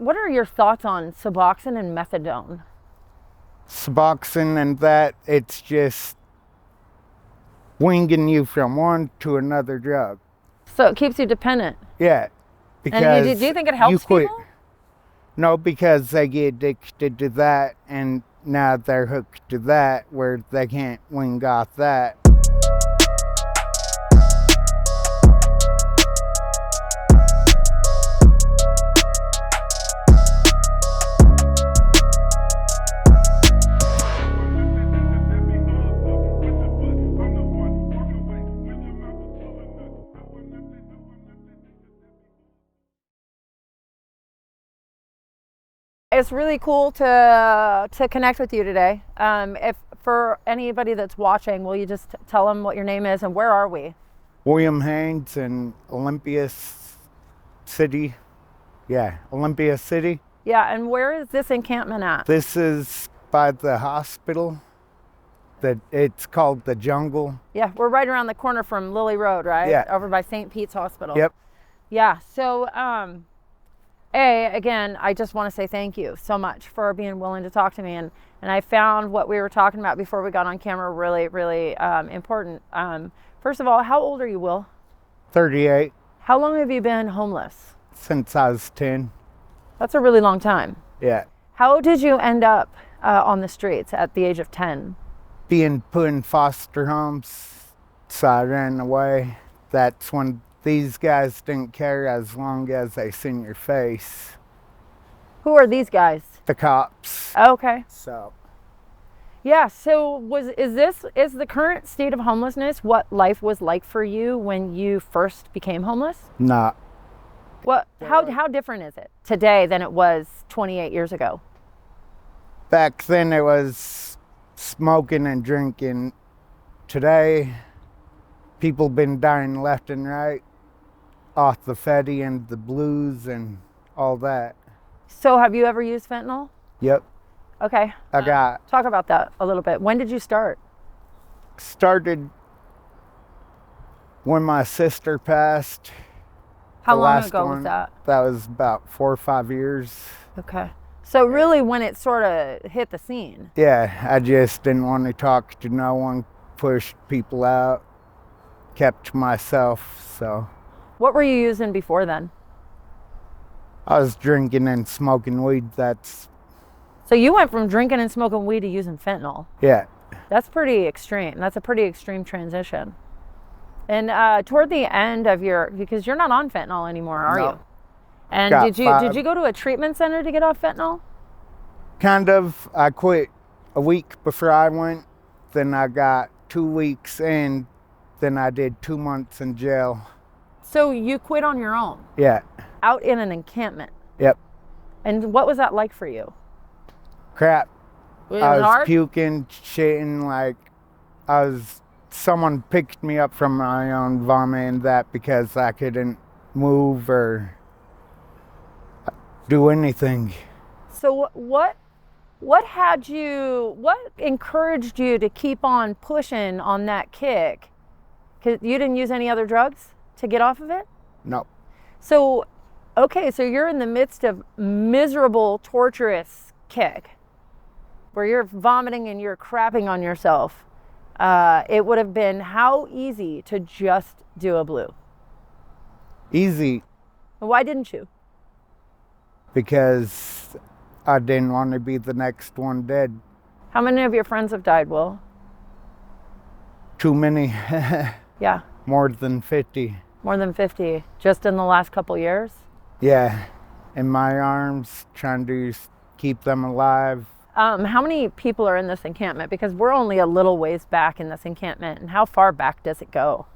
What are your thoughts on Suboxone and methadone? Suboxone and that, it's just winging you from one to another drug. So it keeps you dependent. Yeah, And because do you think it helps quit. people? No, because they get addicted to that, and now they're hooked to that, where they can't wing off that. It's really cool to connect with you today. If for anybody that's watching, will you just tell them what your name is and where are we? William Haynes in Olympia City. Yeah, Olympia City. Yeah, and where is this encampment at? This is by the hospital. It's called the Jungle. Yeah, we're right around the corner from Lily Road, right? Yeah. Over by St. Pete's Hospital. Yep. Yeah, so again, I just want to say thank you so much for being willing to talk to me. And I found what we were talking about before we got on camera really, really important. First of all, how old are you, Will? 38. How long have you been homeless? Since I was 10. That's a really long time. Yeah. How did you end up on the streets at the age of 10? Being put in foster homes, so I ran away. That's when these guys didn't care as long as they seen your face. Who are these guys? The cops. Okay. So. Yeah, so is the current state of homelessness what life was like for you when you first became homeless? Nah. How different is it today than it was 28 years ago? Back then it was smoking and drinking. Today, people been dying left and right off the fetty and the blues and all that. So have you ever used fentanyl? Yep. Okay. I got Talk about that a little bit. When did you start? started when my sister passed. How The long last ago one, was that? That was about 4 or 5 years. Okay. So really when it sort of hit the scene. Yeah, I just didn't want to talk to no one, pushed people out, kept to myself, so. What were you using before then? I was drinking and smoking weed, So you went from drinking and smoking weed to using fentanyl. yeah. That's pretty extreme. That's a pretty extreme transition. And toward the end of because you're not on fentanyl anymore, are No. you? And Got did you go to a treatment center to get off fentanyl? Kind of. I quit a week before I went, then I got 2 weeks in, then I did 2 months in jail. So you quit on your own, Yeah. out in an encampment. Yep. And what was that like for you? Crap. Was I it was hard? puking, shitting, like someone picked me up from my own vomit and that because I couldn't move or do anything. So what encouraged you to keep on pushing on that kick? 'Cause you didn't use any other drugs to get off of it? No. So, okay, so you're in the midst of miserable, torturous kick where you're vomiting and you're crapping on yourself. It would have been how easy to just do a blue. Easy, Why didn't you? because I didn't want to be the next one dead. How many of your friends have died, Will? Too many. Yeah, More than 50. more than 50 just in the last couple years. Yeah. In my arms, trying to keep them alive. How many people are in this encampment? Because we're only a little ways back in this encampment, and how far back does it go?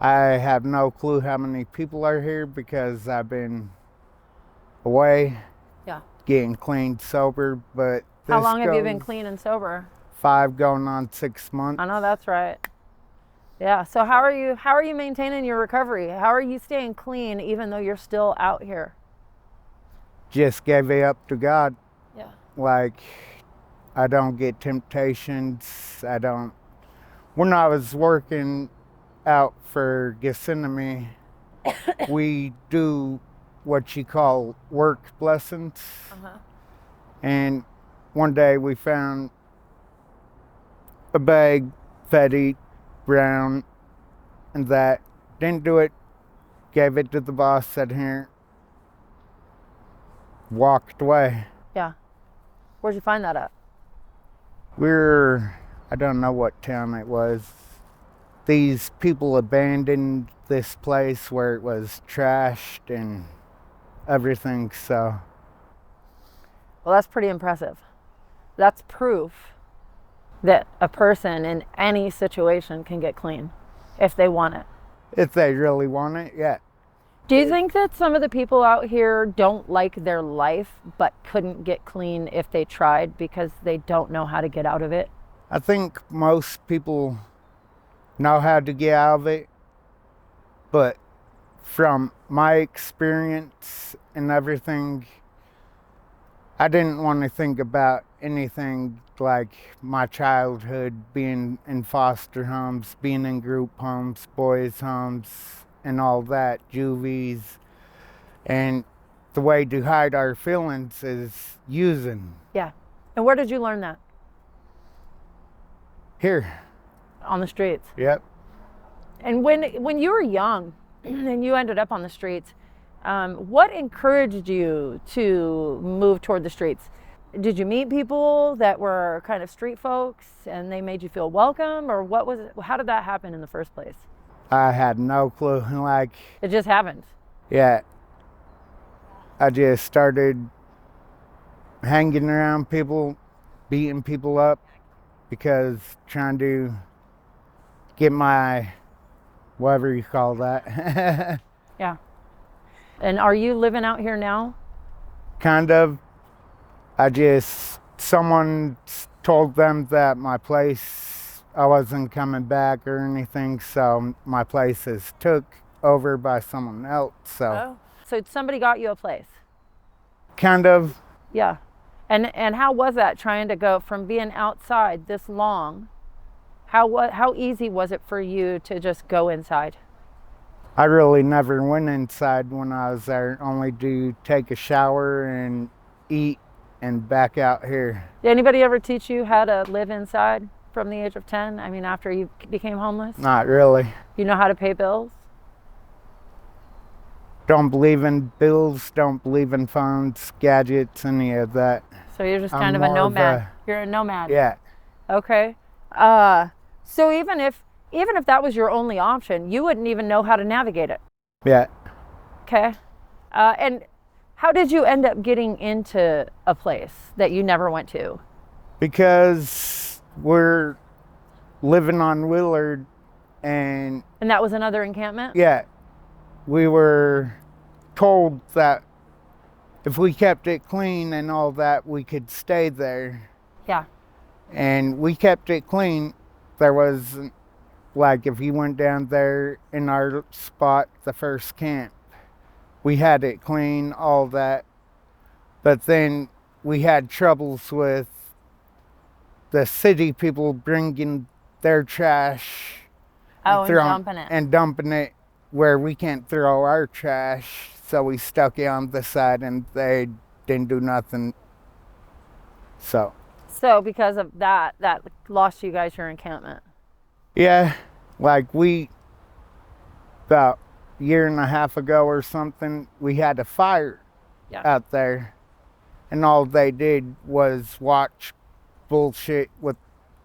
I have no clue how many people are here because I've been away. Yeah. Getting clean, sober, but How this long have you been goes clean and sober? 5 going on 6 months. I know that's right. Yeah. So how are you maintaining your recovery? How are you staying clean even though you're still out here? Just gave it up to God. Yeah. Like, I don't get temptations. When I was working out for Gethsemane, we do what you call work blessings. Uh-huh. And one day we found a bag, fatty, brown, and that. Didn't do it. Gave it to the boss, said here. Walked away. Yeah. Where'd you find that at? I don't know what town it was. These people abandoned this place where it was trashed and everything, so. Well, that's pretty impressive. That's proof that a person in any situation can get clean if they want it. If they really want it, yeah. Do you think that some of the people out here don't like their life but couldn't get clean if they tried because they don't know how to get out of it? I think most people know how to get out of it, but from my experience and everything, I didn't want to think about anything like my childhood, being in foster homes, being in group homes, boys' homes, and all that, juvies. And the way to hide our feelings is using. Yeah. And where did you learn that? Here. On the streets. Yep. And when you were young and you ended up on the streets, what encouraged you to move toward the streets? Did you meet people that were kind of street folks and they made you feel welcome, or what was it? How did that happen in the first place? I had no clue. Like, It just happened. yeah. I just started hanging around people, beating people up, because trying to get my, whatever you call that. Yeah. And are you living out here now? Kind of. Someone told them that my place, I wasn't coming back or anything, so my place is took over by someone else, so. So somebody got you a place? Kind of. Yeah. And how was that, trying to go from being outside this long? How easy was it for you to just go inside? I really never went inside when I was there, only to take a shower and eat and back out here. Did anybody ever teach you how to live inside from the age of 10? I mean, after you became homeless? Not really. You know how to pay bills? Don't believe in bills, don't believe in phones, gadgets, any of that. So you're just I'm kind of a more of nomad. a- You're a nomad. Yeah. Okay. So even if that was your only option, you wouldn't even know how to navigate it. Yeah. Okay. And how did you end up getting into a place that you never went to? Because we're living on Willard, and And that was another encampment? yeah, we were told that if we kept it clean and all that, we could stay there. Yeah. And we kept it clean. There was, like, if you went down there in our spot, the first camp, we had it clean, all that. But then we had troubles with the city people bringing their trash Oh, and dumping it. and dumping it where we can't throw our trash. So we stuck it on the side and they didn't do nothing. So because of that lost you guys your encampment. yeah, like about a year and a half ago or something, we had a fire out there, and all they did was watch bullshit with,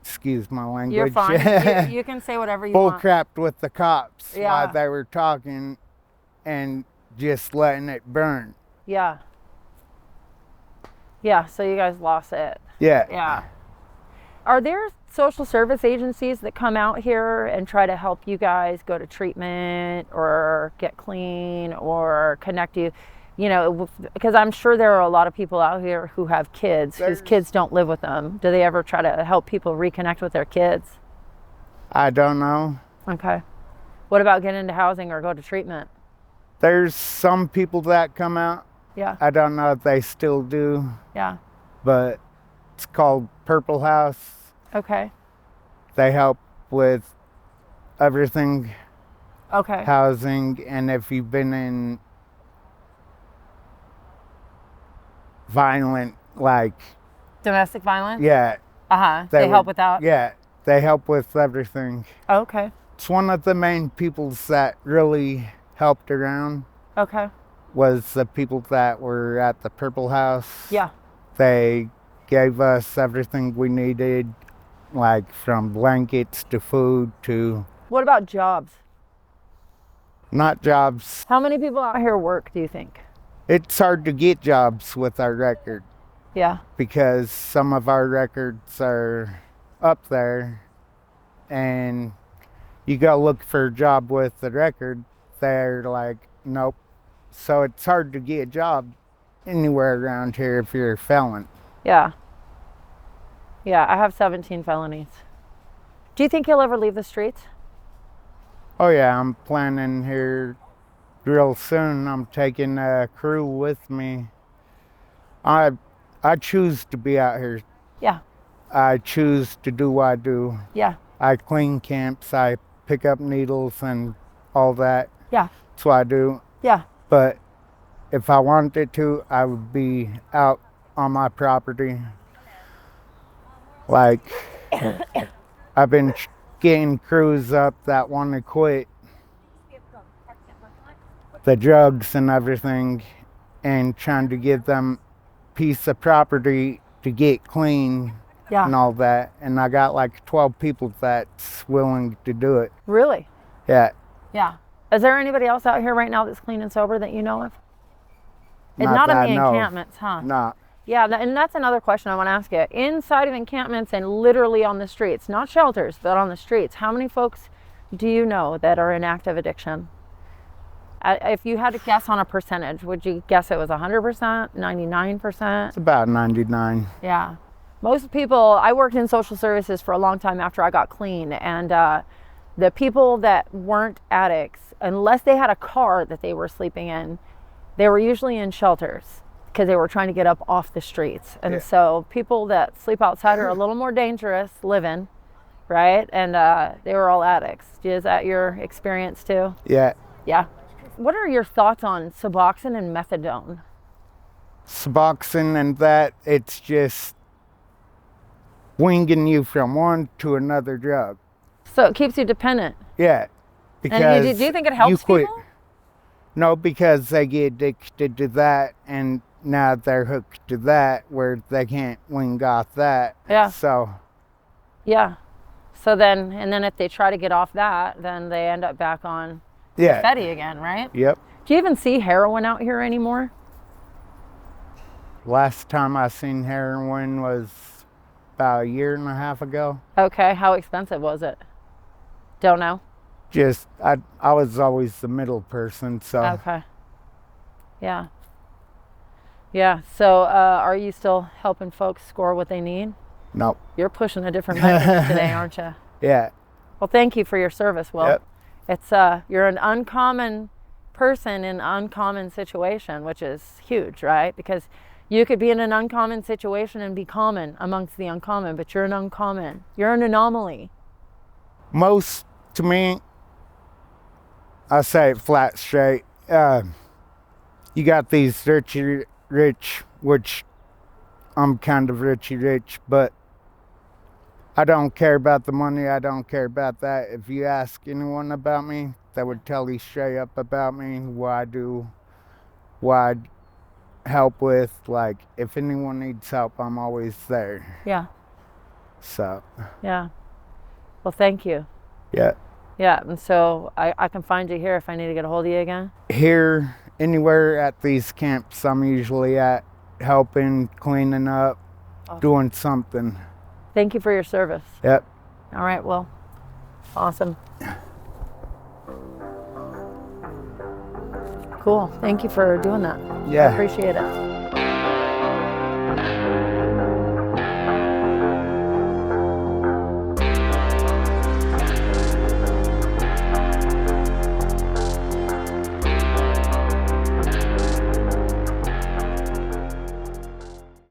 excuse my language. You're fine. you can say whatever you want. Bullcrapped with the cops Yeah. while they were talking and just letting it burn. Yeah. Yeah, so you guys lost it. Yeah. Yeah. Are there social service agencies that come out here and try to help you guys go to treatment or get clean or connect you? You know, because I'm sure there are a lot of people out here who have kids whose kids don't live with them. Do they ever try to help people reconnect with their kids? I don't know. Okay. What about get into housing or go to treatment? There's some people that come out. Yeah. I don't know if they still do, Yeah. but it's called Purple House. Okay. They help with everything, Okay. housing, and if you've been in violent, like, Domestic violence? yeah. Uh-huh. They help with that? Yeah, they help with everything. Okay. It's one of the main peoples that really helped around Okay. was the people that were at the Purple House. Yeah. They gave us everything we needed, like from blankets to food to... What about jobs? Not jobs. How many people out here work, do you think? It's hard to get jobs with our record Yeah. because some of our records are up there and you go look for a job with the record, they're like, nope. So it's hard to get a job anywhere around here if you're a felon. Yeah. Yeah, I have 17 felonies. Do you think you'll ever leave the streets? Oh yeah, I'm planning here real soon. I'm taking a crew with me. I choose to be out here. Yeah. I choose to do what I do. Yeah. I clean camps, I pick up needles and all that. Yeah. That's what I do. Yeah. But if I wanted to, I would be out on my property. Like, I've been getting crews up that want to quit the drugs and everything and trying to give them a piece of property to get clean. Yeah. And all that. And I got like 12 people that's willing to do it. Really? Yeah. Yeah. Is there anybody else out here right now that's clean and sober that you know of? It's Not not in that the I know. encampments, huh? Nah. Yeah, and that's another question I want to ask you. Inside of encampments and literally on the streets, not shelters, but on the streets, how many folks do you know that are in active addiction? If you had to guess on a percentage, would you guess it was 100%, 99%? It's about 99. Yeah. Most people, I worked in social services for a long time after I got clean, and the people that weren't addicts, unless they had a car that they were sleeping in, they were usually in shelters because they were trying to get up off the streets. And so people that sleep outside are a little more dangerous living, right? And they were all addicts. Is that your experience too? Yeah. Yeah. What are your thoughts on Suboxone and methadone? Suboxone and that, it's just winging you from one to another drug. So it keeps you dependent. Yeah. Because And do you think it helps quit. people? No, because they get addicted to that and now they're hooked to that where they can't wing off that. Yeah. So. Yeah. So then, and then if they try to get off that, then they end up back on Yeah. Fetty again, right? Yep. Do you even see heroin out here anymore? Last time I seen heroin was about a year and a half ago. Okay. How expensive was it? Don't know. Just, I was always the middle person, so. Okay. Yeah. Yeah. So are you still helping folks score what they need? Nope. You're pushing a different message today, aren't you? Yeah. Well, thank you for your service, Will. Yep. It's you're an uncommon person in an uncommon situation, which is huge, right? Because you could be in an uncommon situation and be common amongst the uncommon, but you're an uncommon. You're an anomaly. Most, to me, I say it flat straight. You got these richy rich, which I'm kind of richy rich, but I don't care about the money. I don't care about that. If you ask anyone about me, they would tell you straight up about me, what I do, what I help with. Like, if anyone needs help, I'm always there. Yeah. So. Yeah. Well, thank you. Yeah. Yeah, and so I can find you here if I need to get a hold of you again? Here, anywhere at these camps I'm usually at, helping, cleaning up, doing something. Thank you for your service. Yep. All right, well, awesome. Cool. Thank you for doing that. Yeah. I appreciate it.